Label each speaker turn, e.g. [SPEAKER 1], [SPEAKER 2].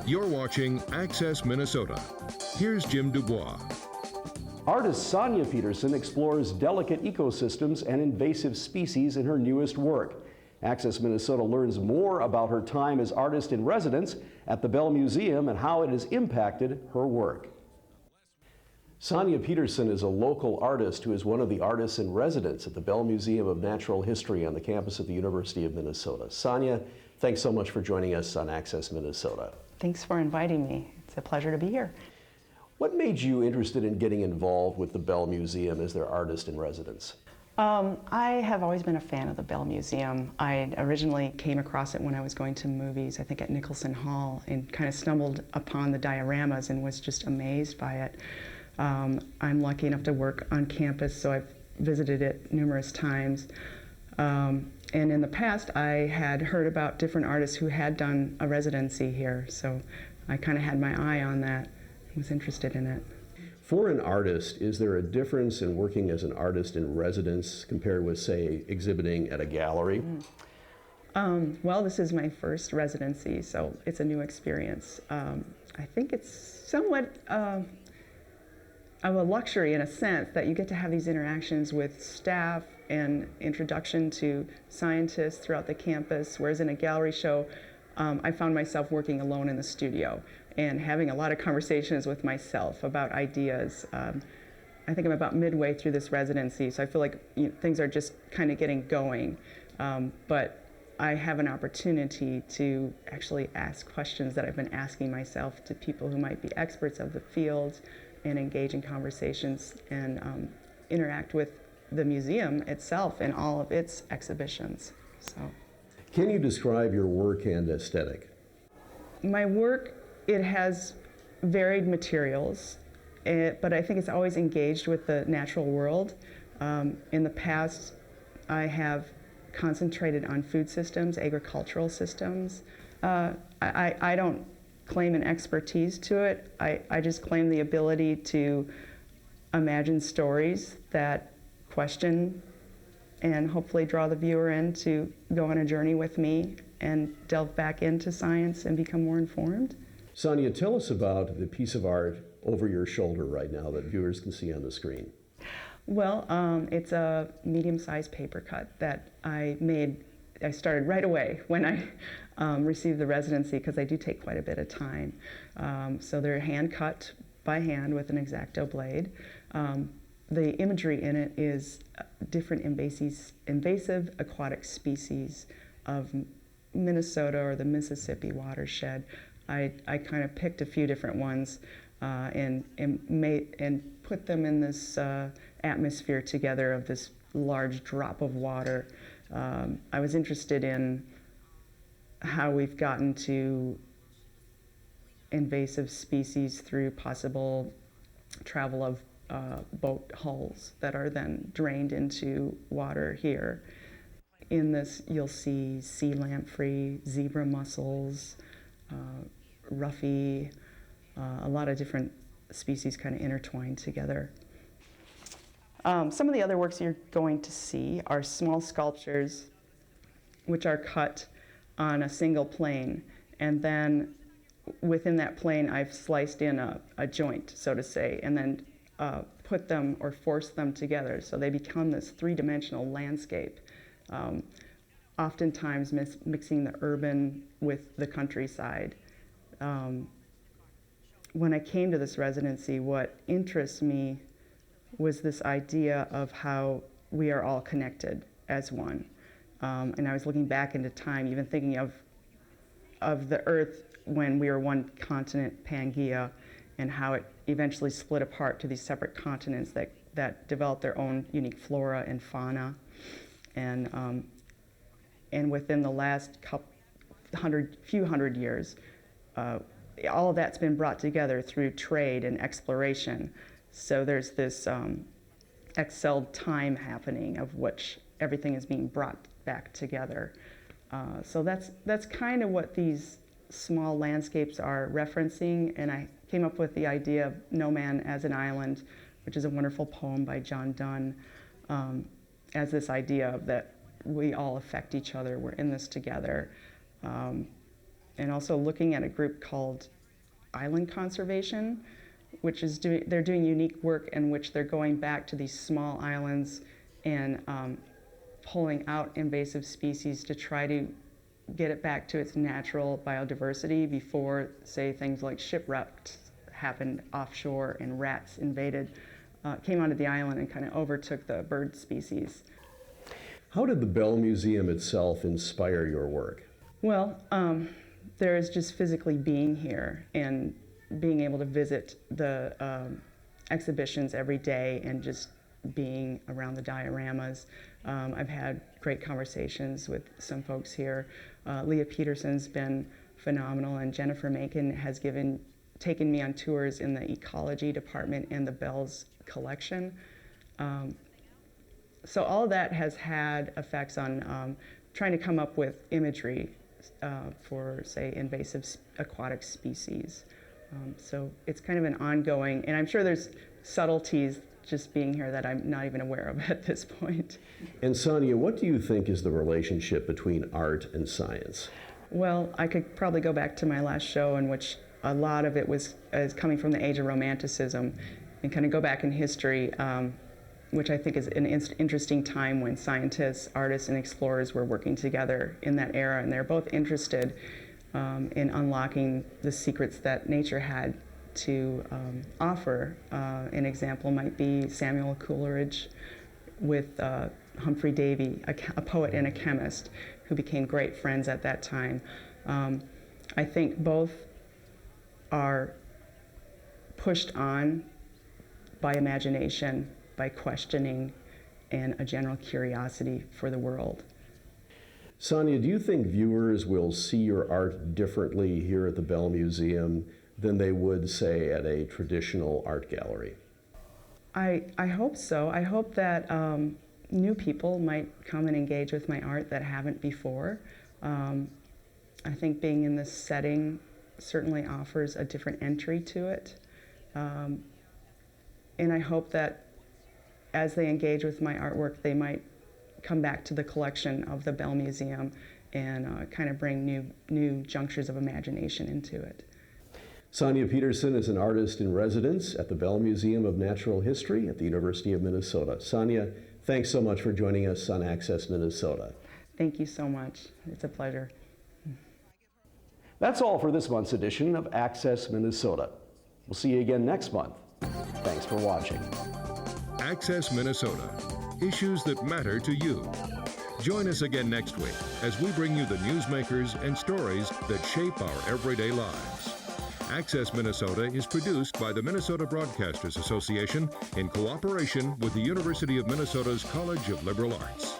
[SPEAKER 1] You're watching Access Minnesota. Here's Jim Dubois.
[SPEAKER 2] Artist Sonya Peterson explores delicate ecosystems and invasive species in her newest work. Access Minnesota learns more about her time as artist in residence at the Bell Museum and how it has impacted her work. Sonya Peterson is a local artist who is one of the artists in residence at the Bell Museum of Natural History on the campus of the University of Minnesota. Sonya, thanks so much for joining us on Access Minnesota.
[SPEAKER 3] Thanks for inviting me. It's a pleasure to be here.
[SPEAKER 2] What made you interested in getting involved with the Bell Museum as their artist in residence?
[SPEAKER 3] I have always been a fan of the Bell Museum. I originally came across it when I was going to movies, I think at Nicholson Hall, and kind of stumbled upon the dioramas and was just amazed by it. I'm lucky enough to work on campus, so I've visited it numerous times. And in the past, I had heard about different artists who had done a residency here, so I kind of had my eye on that, was interested in it.
[SPEAKER 2] For an artist, is there a difference in working as an artist in residence compared with, say, exhibiting at a gallery?
[SPEAKER 3] Well, this is my first residency, so it's a new experience. I think it's somewhat of a luxury in a sense that you get to have these interactions with staff and introduction to scientists throughout the campus, whereas in a gallery show, I found myself working alone in the studio and having a lot of conversations with myself about ideas. I think I'm about midway through this residency, so I feel like things are just kind of getting going. But I have an opportunity to actually ask questions that I've been asking myself to people who might be experts of the field and engage in conversations and interact with the museum itself and all of its exhibitions. So,
[SPEAKER 2] can you describe your work and aesthetic?
[SPEAKER 3] My work, it has varied materials, but I think it's always engaged with the natural world. In the past, I have concentrated on food systems, agricultural systems. I don't claim an expertise to it. I just claim the ability to imagine stories that question and hopefully draw the viewer in to go on a journey with me and delve back into science and become more informed.
[SPEAKER 2] Sonya, tell us about the piece of art over your shoulder right now that viewers can see on the screen.
[SPEAKER 3] Well, it's a medium-sized paper cut that I made. I started right away when I received the residency because I do take quite a bit of time. So they're hand cut by hand with an X-Acto blade. The imagery in it is different invasive aquatic species of Minnesota or the Mississippi watershed. I kind of picked a few different ones and put them in this atmosphere together of this large drop of water. I was interested in how we've gotten to invasive species through possible travel of boat hulls that are then drained into water here. In this, you'll see sea lamprey, zebra mussels, roughy, a lot of different species kind of intertwined together. Some of the other works you're going to see are small sculptures which are cut on a single plane, and then within that plane I've sliced in a joint, so to say, and then put them or force them together so they become this three-dimensional landscape, oftentimes mixing the urban with the countryside. When I came to this residency, what interests me was this idea of how we are all connected as one. And I was looking back into time, even thinking of the Earth when we were one continent, Pangaea, and how it eventually split apart to these separate continents that developed their own unique flora and fauna. And within the last few hundred years, all of that's been brought together through trade and exploration. So there's this excelled time happening of which everything is being brought back together. So that's kind of what these small landscapes are referencing, and I came up with the idea of No Man as an Island, which is a wonderful poem by John Donne, as this idea of that we all affect each other, we're in this together. And also looking at a group called island conservation, which is they're doing unique work in which they're going back to these small islands and pulling out invasive species to try to get it back to its natural biodiversity before, say, things like shipwrecks happened offshore and rats came onto the island and kind of overtook the bird species.
[SPEAKER 2] How did the Bell Museum itself inspire your work?
[SPEAKER 3] Well, there is just physically being here and being able to visit the exhibitions every day and just being around the dioramas. I've had great conversations with some folks here. Leah Peterson's been phenomenal, and Jennifer Macon has taken me on tours in the ecology department and the Bell's collection. So all of that has had effects on trying to come up with imagery for, say, invasive aquatic species. So it's kind of an ongoing, and I'm sure there's subtleties just being here that I'm not even aware of at this point.
[SPEAKER 2] And Sonia, what do you think is the relationship between art and science?
[SPEAKER 3] Well, I could probably go back to my last show in which a lot of it is coming from the age of Romanticism and kind of go back in history, which I think is an interesting time when scientists, artists, and explorers were working together in that era, and they're both interested in unlocking the secrets that nature had to offer. An example might be Samuel Coleridge with Humphrey Davy, a poet and a chemist who became great friends at that time. I think both are pushed on by imagination, by questioning, and a general curiosity for the world.
[SPEAKER 2] Sonia, do you think viewers will see your art differently here at the Bell Museum than they would, say, at a traditional art gallery?
[SPEAKER 3] I hope so. I hope that new people might come and engage with my art that haven't before. I think being in this setting certainly offers a different entry to it. And I hope that as they engage with my artwork, they might come back to the collection of the Bell Museum and kind of bring new junctures of imagination into it.
[SPEAKER 2] Sonya Peterson is an artist in residence at the Bell Museum of Natural History at the University of Minnesota. Sonya, thanks so much for joining us on Access Minnesota.
[SPEAKER 3] Thank you so much. It's a pleasure.
[SPEAKER 2] That's all for this month's edition of Access Minnesota. We'll see you again next month. Thanks for watching.
[SPEAKER 1] Access Minnesota. Issues that matter to you. Join us again next week as we bring you the newsmakers and stories that shape our everyday lives. Access Minnesota is produced by the Minnesota Broadcasters Association in cooperation with the University of Minnesota's College of Liberal Arts.